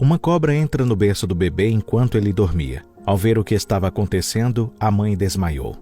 Uma cobra entra no berço do bebê enquanto ele dormia. Ao ver o que estava acontecendo, a mãe desmaiou.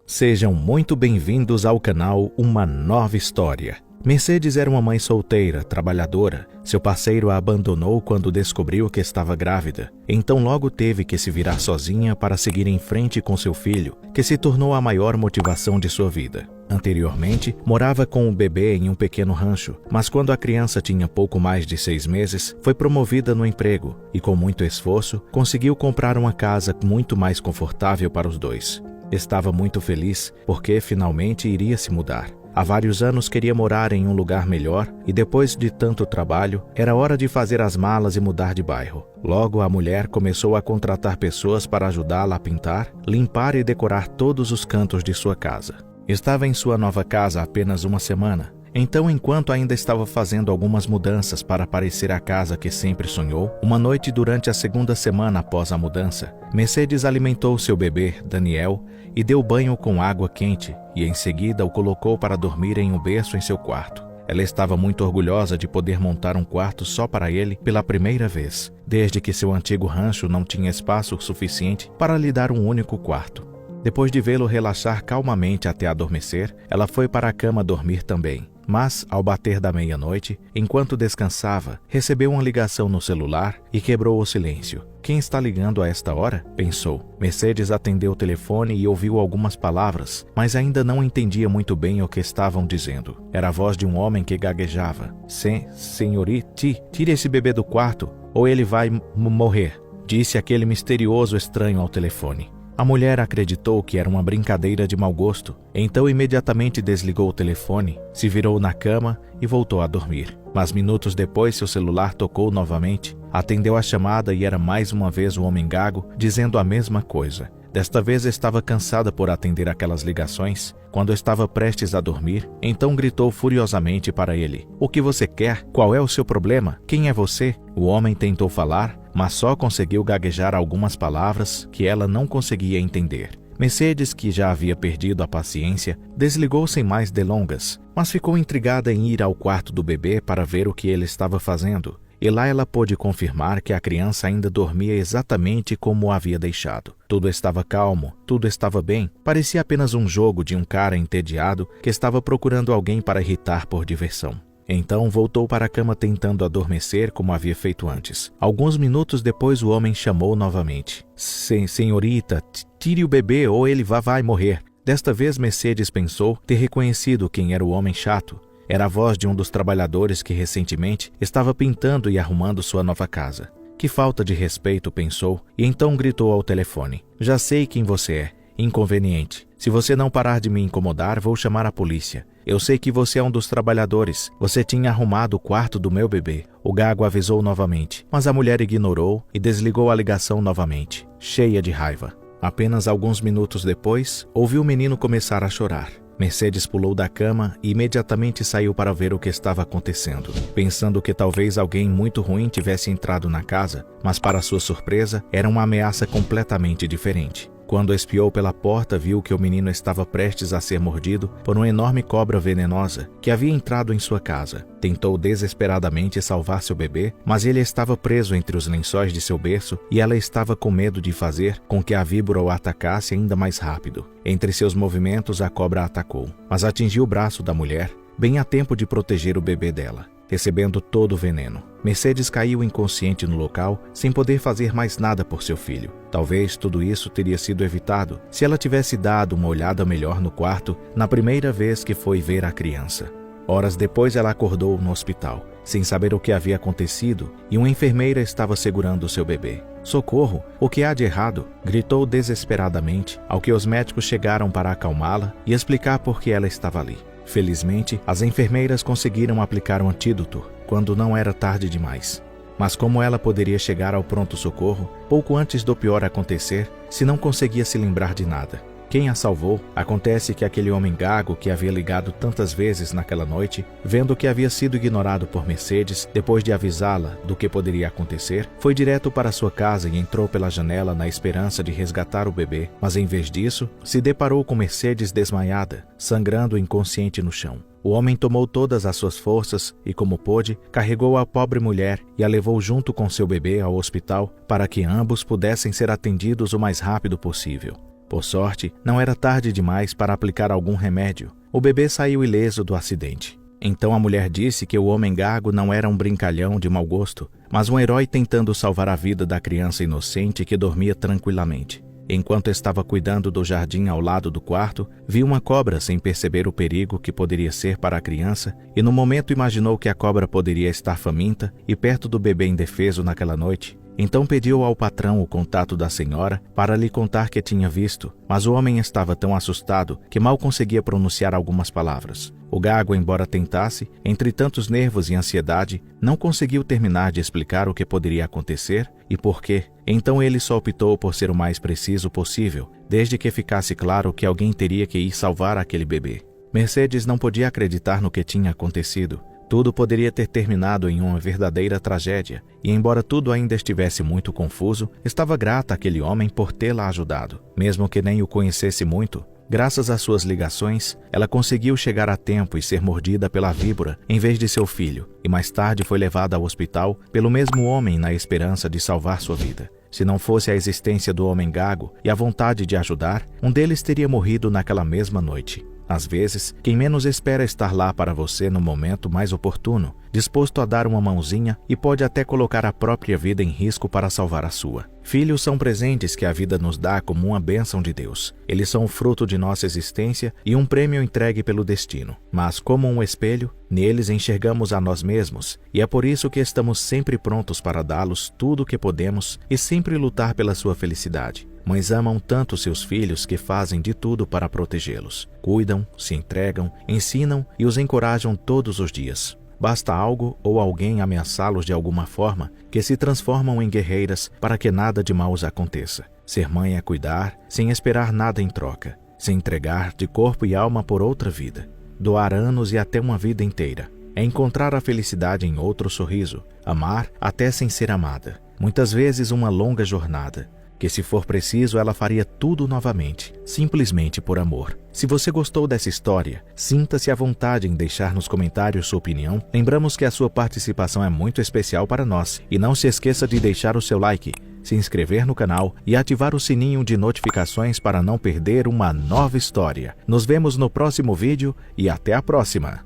Sejam muito bem-vindos ao canal Uma Nova História. Mercedes era uma mãe solteira, trabalhadora. Seu parceiro a abandonou quando descobriu que estava grávida. Então logo teve que se virar sozinha para seguir em frente com seu filho, que se tornou a maior motivação de sua vida. Anteriormente, morava com o bebê em um pequeno rancho, mas quando a criança tinha pouco mais de 6 meses, foi promovida no emprego e, com muito esforço, conseguiu comprar uma casa muito mais confortável para os dois. Estava muito feliz porque finalmente iria se mudar. Há vários anos queria morar em um lugar melhor e depois de tanto trabalho, era hora de fazer as malas e mudar de bairro. Logo, a mulher começou a contratar pessoas para ajudá-la a pintar, limpar e decorar todos os cantos de sua casa. Estava em sua nova casa há apenas uma semana. Então, enquanto ainda estava fazendo algumas mudanças para parecer a casa que sempre sonhou, uma noite durante a segunda semana após a mudança, Mercedes alimentou seu bebê, Daniel, e deu banho com água quente, e em seguida o colocou para dormir em um berço em seu quarto. Ela estava muito orgulhosa de poder montar um quarto só para ele pela primeira vez, desde que seu antigo rancho não tinha espaço suficiente para lhe dar um único quarto. Depois de vê-lo relaxar calmamente até adormecer, ela foi para a cama dormir também. Mas, ao bater da meia-noite, enquanto descansava, recebeu uma ligação no celular e quebrou o silêncio. Quem está ligando a esta hora? Pensou. Mercedes atendeu o telefone e ouviu algumas palavras, mas ainda não entendia muito bem o que estavam dizendo. Era a voz de um homem que gaguejava. Senhorita, tire esse bebê do quarto, ou ele vai morrer, disse aquele misterioso estranho ao telefone. A mulher acreditou que era uma brincadeira de mau gosto, então imediatamente desligou o telefone, se virou na cama e voltou a dormir. Mas minutos depois seu celular tocou novamente, atendeu a chamada e era mais uma vez o homem gago dizendo a mesma coisa. Desta vez estava cansada por atender aquelas ligações. Quando estava prestes a dormir, então gritou furiosamente para ele. "O que você quer? Qual é o seu problema? Quem é você?" O homem tentou falar, mas só conseguiu gaguejar algumas palavras que ela não conseguia entender. Mercedes, que já havia perdido a paciência, desligou sem mais delongas, mas ficou intrigada em ir ao quarto do bebê para ver o que ele estava fazendo. E lá ela pôde confirmar que a criança ainda dormia exatamente como o havia deixado. Tudo estava calmo, tudo estava bem. Parecia apenas um jogo de um cara entediado que estava procurando alguém para irritar por diversão. Então voltou para a cama tentando adormecer como havia feito antes. Alguns minutos depois o homem chamou novamente. Senhorita, tire o bebê ou ele vai morrer." Desta vez Mercedes pensou ter reconhecido quem era o homem chato. Era a voz de um dos trabalhadores que recentemente estava pintando e arrumando sua nova casa. Que falta de respeito, pensou, e então gritou ao telefone. "Já sei quem você é. Inconveniente. Se você não parar de me incomodar, vou chamar a polícia. Eu sei que você é um dos trabalhadores. Você tinha arrumado o quarto do meu bebê." O gago avisou novamente, mas a mulher ignorou e desligou a ligação novamente, cheia de raiva. Apenas alguns minutos depois, ouviu o menino começar a chorar. Mercedes pulou da cama e imediatamente saiu para ver o que estava acontecendo, pensando que talvez alguém muito ruim tivesse entrado na casa, mas para sua surpresa, era uma ameaça completamente diferente. Quando espiou pela porta, viu que o menino estava prestes a ser mordido por uma enorme cobra venenosa que havia entrado em sua casa. Tentou desesperadamente salvar seu bebê, mas ele estava preso entre os lençóis de seu berço e ela estava com medo de fazer com que a víbora o atacasse ainda mais rápido. Entre seus movimentos, a cobra a atacou, mas atingiu o braço da mulher, bem a tempo de proteger o bebê dela, recebendo todo o veneno. Mercedes caiu inconsciente no local, sem poder fazer mais nada por seu filho. Talvez tudo isso teria sido evitado se ela tivesse dado uma olhada melhor no quarto na primeira vez que foi ver a criança. Horas depois ela acordou no hospital, sem saber o que havia acontecido, e uma enfermeira estava segurando seu bebê. "Socorro! O que há de errado?" gritou desesperadamente, ao que os médicos chegaram para acalmá-la e explicar por que ela estava ali. Felizmente, as enfermeiras conseguiram aplicar um antídoto quando não era tarde demais. Mas como ela poderia chegar ao pronto-socorro pouco antes do pior acontecer se não conseguia se lembrar de nada? Quem a salvou? Acontece que aquele homem gago que havia ligado tantas vezes naquela noite, vendo que havia sido ignorado por Mercedes, depois de avisá-la do que poderia acontecer, foi direto para sua casa e entrou pela janela na esperança de resgatar o bebê, mas em vez disso, se deparou com Mercedes desmaiada, sangrando inconsciente no chão. O homem tomou todas as suas forças e, como pôde, carregou a pobre mulher e a levou junto com seu bebê ao hospital para que ambos pudessem ser atendidos o mais rápido possível. Por sorte, não era tarde demais para aplicar algum remédio. O bebê saiu ileso do acidente. Então a mulher disse que o homem gago não era um brincalhão de mau gosto, mas um herói tentando salvar a vida da criança inocente que dormia tranquilamente. Enquanto estava cuidando do jardim ao lado do quarto, viu uma cobra sem perceber o perigo que poderia ser para a criança e no momento imaginou que a cobra poderia estar faminta e perto do bebê indefeso naquela noite. Então pediu ao patrão o contato da senhora para lhe contar que tinha visto, mas o homem estava tão assustado que mal conseguia pronunciar algumas palavras. O gago, embora tentasse, entre tantos nervos e ansiedade, não conseguiu terminar de explicar o que poderia acontecer e por quê. Então ele só optou por ser o mais preciso possível, desde que ficasse claro que alguém teria que ir salvar aquele bebê. Mercedes não podia acreditar no que tinha acontecido. Tudo poderia ter terminado em uma verdadeira tragédia, e embora tudo ainda estivesse muito confuso, estava grata àquele homem por tê-la ajudado. Mesmo que nem o conhecesse muito, graças às suas ligações, ela conseguiu chegar a tempo e ser mordida pela víbora em vez de seu filho, e mais tarde foi levada ao hospital pelo mesmo homem na esperança de salvar sua vida. Se não fosse a existência do homem gago e a vontade de ajudar, um deles teria morrido naquela mesma noite. Às vezes, quem menos espera estar lá para você no momento mais oportuno, disposto a dar uma mãozinha e pode até colocar a própria vida em risco para salvar a sua. Filhos são presentes que a vida nos dá como uma bênção de Deus. Eles são o fruto de nossa existência e um prêmio entregue pelo destino. Mas, como um espelho, neles enxergamos a nós mesmos, e é por isso que estamos sempre prontos para dá-los tudo o que podemos e sempre lutar pela sua felicidade. Mães amam tanto seus filhos que fazem de tudo para protegê-los. Cuidam, se entregam, ensinam e os encorajam todos os dias. Basta algo ou alguém ameaçá-los de alguma forma que se transformam em guerreiras para que nada de mal os aconteça. Ser mãe é cuidar, sem esperar nada em troca. Se entregar de corpo e alma por outra vida. Doar anos e até uma vida inteira. É encontrar a felicidade em outro sorriso. Amar até sem ser amada. Muitas vezes uma longa jornada. Que se for preciso ela faria tudo novamente, simplesmente por amor. Se você gostou dessa história, sinta-se à vontade em deixar nos comentários sua opinião. Lembramos que a sua participação é muito especial para nós. E não se esqueça de deixar o seu like, se inscrever no canal e ativar o sininho de notificações para não perder uma nova história. Nos vemos no próximo vídeo e até a próxima!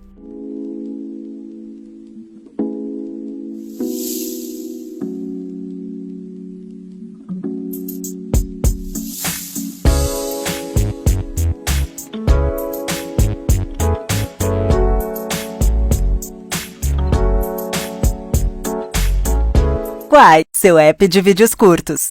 Quai, seu app de vídeos curtos.